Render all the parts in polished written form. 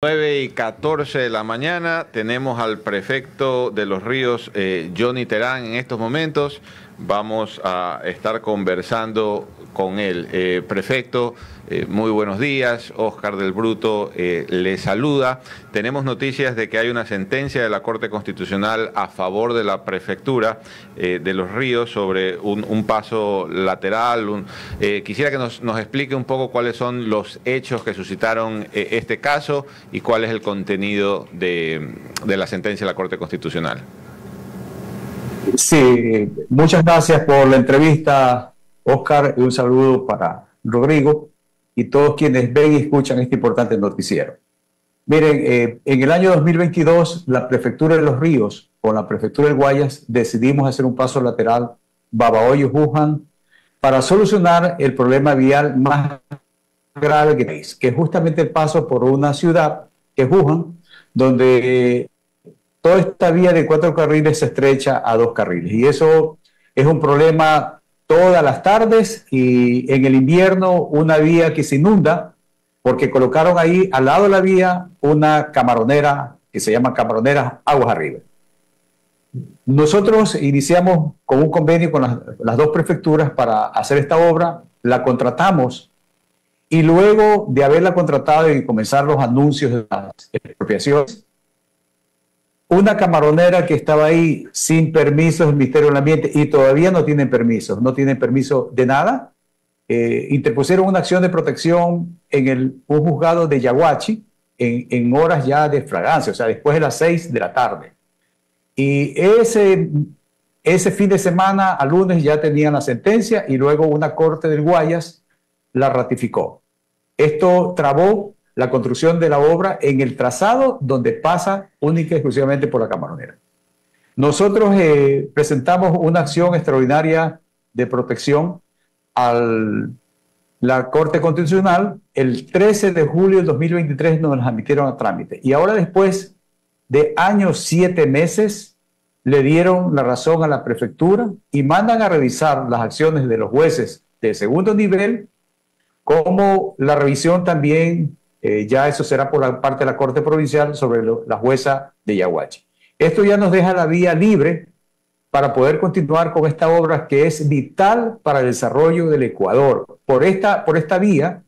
9:14 de la mañana, tenemos al prefecto de Los Ríos, Johnny Terán, en estos momentos. Vamos a estar conversando con él. Prefecto, muy buenos días. Oscar del Bruto le saluda. Tenemos noticias de que hay una sentencia de la Corte Constitucional a favor de la prefectura de Los Ríos sobre un paso lateral. Quisiera que nos explique un poco cuáles son los hechos que suscitaron este caso y cuál es el contenido de la sentencia de la Corte Constitucional. Sí, muchas gracias por la entrevista, Oscar, y un saludo para Rodrigo y todos quienes ven y escuchan este importante noticiero. Miren, en el año 2022, la Prefectura de Los Ríos, con la Prefectura del Guayas, decidimos hacer un paso lateral Babahoyo-Juján para solucionar el problema vial más grave que es justamente el paso por una ciudad, que es Juján, donde toda esta vía de 4 carriles se estrecha a 2 carriles. Y eso es un problema todas las tardes, y en el invierno una vía que se inunda porque colocaron ahí al lado de la vía una camaronera que se llama Camaronera Aguas Arriba. Nosotros iniciamos con un convenio con las dos prefecturas para hacer esta obra, la contratamos, y luego de haberla contratado y comenzar los anuncios de las expropiaciones, una camaronera que estaba ahí sin permiso del Ministerio del Ambiente, y todavía no tienen permiso de nada, interpusieron una acción de protección en un juzgado de Yaguachi en horas ya de fragancia, o sea, después de las 6 de la tarde. Y ese fin de semana, al lunes, ya tenían la sentencia, y luego una corte del Guayas la ratificó. Esto trabó la construcción de la obra en el trazado donde pasa única y exclusivamente por la camaronera. Nosotros presentamos una acción extraordinaria de protección a la Corte Constitucional. El 13 de julio del 2023 nos las admitieron a trámite. Y ahora, después de años, 7 meses, le dieron la razón a la prefectura y mandan a revisar las acciones de los jueces de segundo nivel, como la revisión también. Ya eso será por la parte de la Corte Provincial sobre la jueza de Yaguachi. Esto ya nos deja la vía libre para poder continuar con esta obra que es vital para el desarrollo del Ecuador. Por esta vía,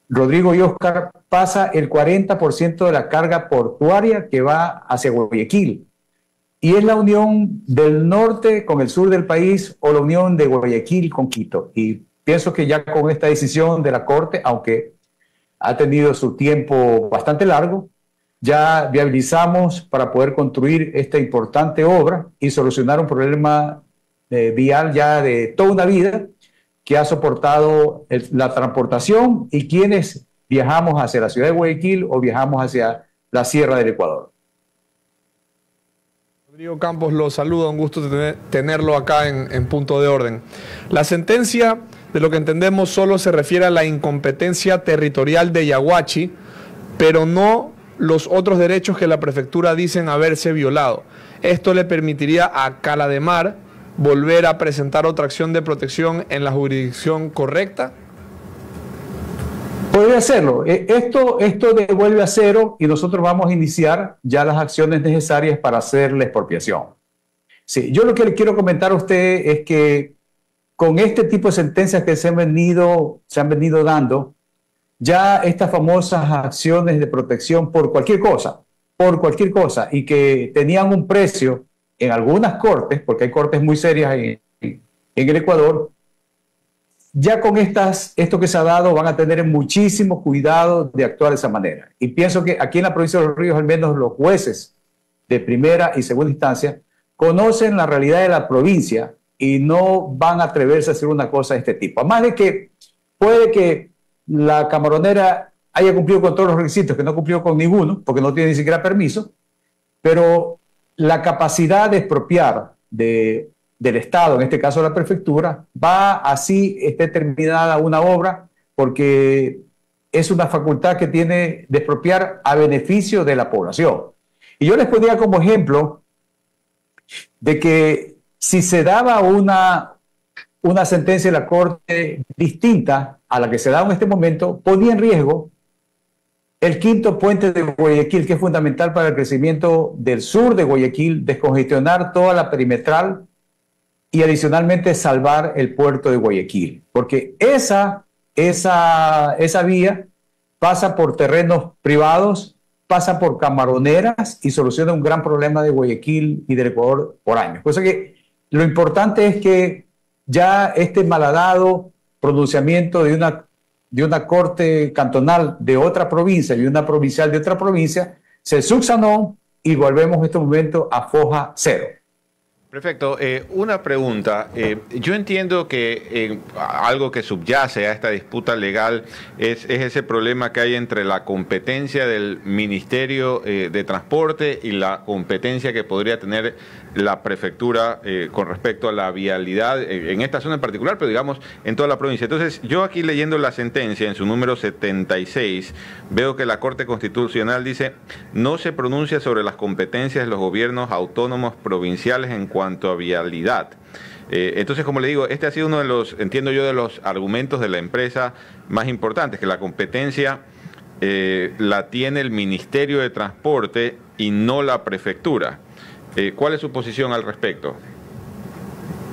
Rodrigo y Oscar, pasa el 40% de la carga portuaria que va hacia Guayaquil. Y es la unión del norte con el sur del país, o la unión de Guayaquil con Quito. Y pienso que ya con esta decisión de la Corte, aunque ha tenido su tiempo bastante largo, ya viabilizamos para poder construir esta importante obra y solucionar un problema vial ya de toda una vida que ha soportado la transportación y quienes viajamos hacia la ciudad de Guayaquil o viajamos hacia la sierra del Ecuador. Rodrigo Campos lo saluda, un gusto tenerlo acá en Punto de Orden. La sentencia, de lo que entendemos, solo se refiere a la incompetencia territorial de Yaguachi, pero no los otros derechos que la prefectura dicen haberse violado. Esto le permitiría a Cala de Mar volver a presentar otra acción de protección en la jurisdicción correcta. Podría hacerlo. Esto devuelve a cero, y nosotros vamos a iniciar ya las acciones necesarias para hacer la expropiación. Sí, yo lo que le quiero comentar a usted es que con este tipo de sentencias que se han venido dando, ya estas famosas acciones de protección por cualquier cosa, y que tenían un precio en algunas cortes, porque hay cortes muy serias en el Ecuador, ya con esto que se ha dado van a tener muchísimo cuidado de actuar de esa manera. Y pienso que aquí en la provincia de Los Ríos, al menos los jueces de primera y segunda instancia conocen la realidad de la provincia y no van a atreverse a hacer una cosa de este tipo. Además de que puede que la camaronera haya cumplido con todos los requisitos, que no cumplió con ninguno, porque no tiene ni siquiera permiso, pero la capacidad de expropiar del Estado, en este caso la prefectura, va así esté terminada una obra, porque es una facultad que tiene de expropiar a beneficio de la población. Y yo les ponía como ejemplo de que si se daba una sentencia de la Corte distinta a la que se da en este momento, ponía en riesgo El quinto puente de Guayaquil, que es fundamental para el crecimiento del sur de Guayaquil, descongestionar toda la perimetral y adicionalmente salvar el puerto de Guayaquil, porque esa vía pasa por terrenos privados, pasa por camaroneras y soluciona un gran problema de Guayaquil y del Ecuador por años. Por eso que lo importante es que ya este malhadado pronunciamiento de una corte cantonal de otra provincia y una provincial de otra provincia se subsanó y volvemos en este momento a foja cero. Perfecto. Una pregunta. Yo entiendo que algo que subyace a esta disputa legal es ese problema que hay entre la competencia del Ministerio de Transporte y la competencia que podría tener la prefectura con respecto a la vialidad en esta zona en particular, pero digamos en toda la provincia. Entonces, yo aquí leyendo la sentencia en su número 76, veo que la Corte Constitucional dice: no se pronuncia sobre las competencias de los gobiernos autónomos provinciales en cuanto a vialidad. Entonces, como le digo, este ha sido uno de los, entiendo yo, de los argumentos de la empresa más importantes, que la competencia la tiene el Ministerio de Transporte y no la prefectura. ¿Cuál es su posición al respecto?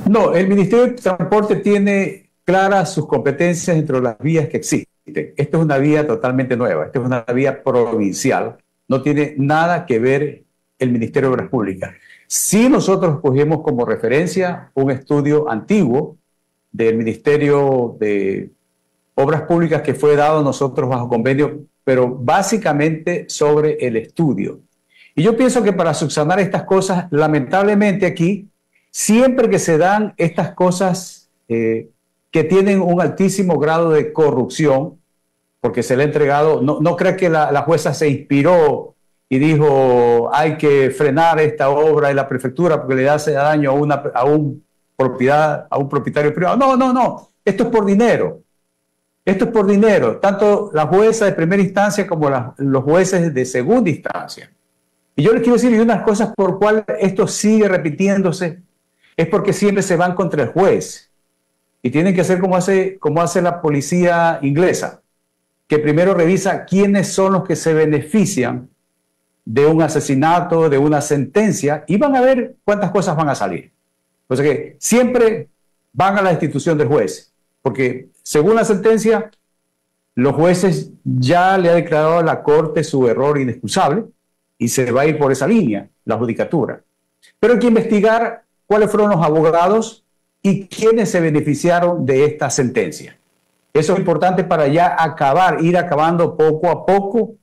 No, el Ministerio de Transporte tiene claras sus competencias entre las vías que existen. Esta es una vía totalmente nueva, esta es una vía provincial, no tiene nada que ver el Ministerio de Obras Públicas. Sí, nosotros cogimos como referencia un estudio antiguo del Ministerio de Obras Públicas que fue dado a nosotros bajo convenio, pero básicamente sobre el estudio. Y yo pienso que para subsanar estas cosas, lamentablemente aquí, siempre que se dan estas cosas que tienen un altísimo grado de corrupción, porque se le ha entregado, no creo que la jueza se inspiró y dijo hay que frenar esta obra en la prefectura porque le hace daño a un propietario privado. No, esto es por dinero. Esto es por dinero, tanto la jueza de primera instancia como los jueces de segunda instancia. Y yo les quiero decir, y unas cosas por cual esto sigue repitiéndose, es porque siempre se van contra el juez. Y tienen que hacer como hace la policía inglesa, que primero revisa quiénes son los que se benefician de un asesinato, de una sentencia, y van a ver cuántas cosas van a salir. O sea que siempre van a la institución del juez, porque según la sentencia, los jueces ya le ha declarado a la Corte su error inexcusable, y se va a ir por esa línea, la judicatura. Pero hay que investigar cuáles fueron los abogados y quiénes se beneficiaron de esta sentencia. Eso es importante para ya ir acabando poco a poco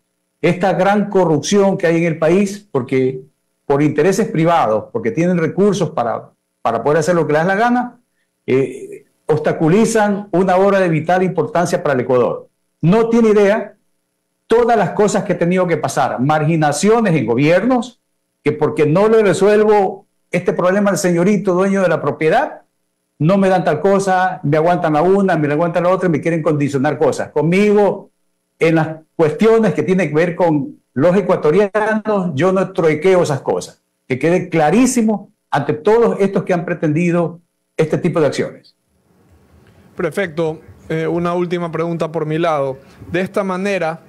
esta gran corrupción que hay en el país, porque por intereses privados, porque tienen recursos para poder hacer lo que les da la gana, obstaculizan una obra de vital importancia para el Ecuador. No tiene idea todas las cosas que he tenido que pasar, marginaciones en gobiernos, que porque no le resuelvo este problema al señorito dueño de la propiedad, no me dan tal cosa, me aguantan la una, me aguantan la otra y me quieren condicionar cosas. Conmigo, en las cuestiones que tienen que ver con los ecuatorianos, yo no troiqueo esas cosas. Que quede clarísimo ante todos estos que han pretendido este tipo de acciones. Prefecto, una última pregunta por mi lado. De esta manera,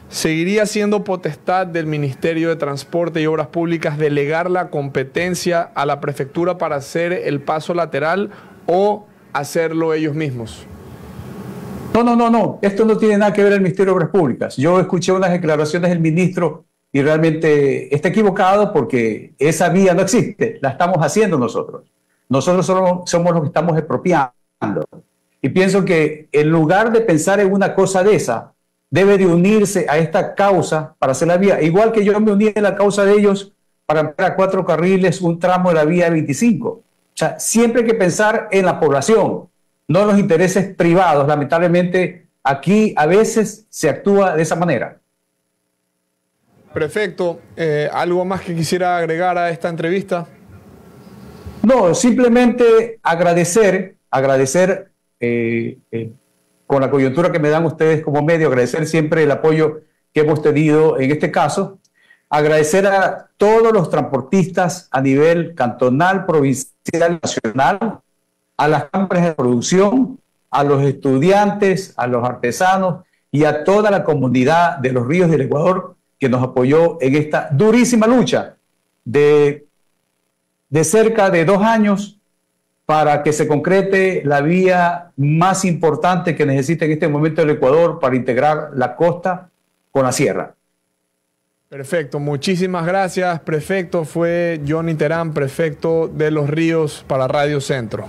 ¿seguiría siendo potestad del Ministerio de Transporte y Obras Públicas delegar la competencia a la prefectura para hacer el paso lateral o hacerlo ellos mismos? No. Esto no tiene nada que ver el Ministerio de Obras Públicas. Yo escuché unas declaraciones del ministro y realmente está equivocado porque esa vía no existe. La estamos haciendo nosotros. Nosotros solo somos los que estamos expropiando. Y pienso que en lugar de pensar en una cosa de esa, debe de unirse a esta causa para hacer la vía. Igual que yo me uní a la causa de ellos para ampliar a 4 carriles un tramo de la vía 25. O sea, siempre hay que pensar en la población, no en los intereses privados. Lamentablemente, aquí a veces se actúa de esa manera. Prefecto, ¿algo más que quisiera agregar a esta entrevista? No, simplemente agradecer con la coyuntura que me dan ustedes como medio, agradecer siempre el apoyo que hemos tenido en este caso, agradecer a todos los transportistas a nivel cantonal, provincial, nacional, a las cámaras de producción, a los estudiantes, a los artesanos y a toda la comunidad de los ríos del Ecuador que nos apoyó en esta durísima lucha de cerca de 2 años para que se concrete la vía más importante que necesita en este momento el Ecuador para integrar la costa con la sierra. Perfecto, muchísimas gracias, prefecto. Fue Johnny Terán, prefecto de Los Ríos para Radio Centro.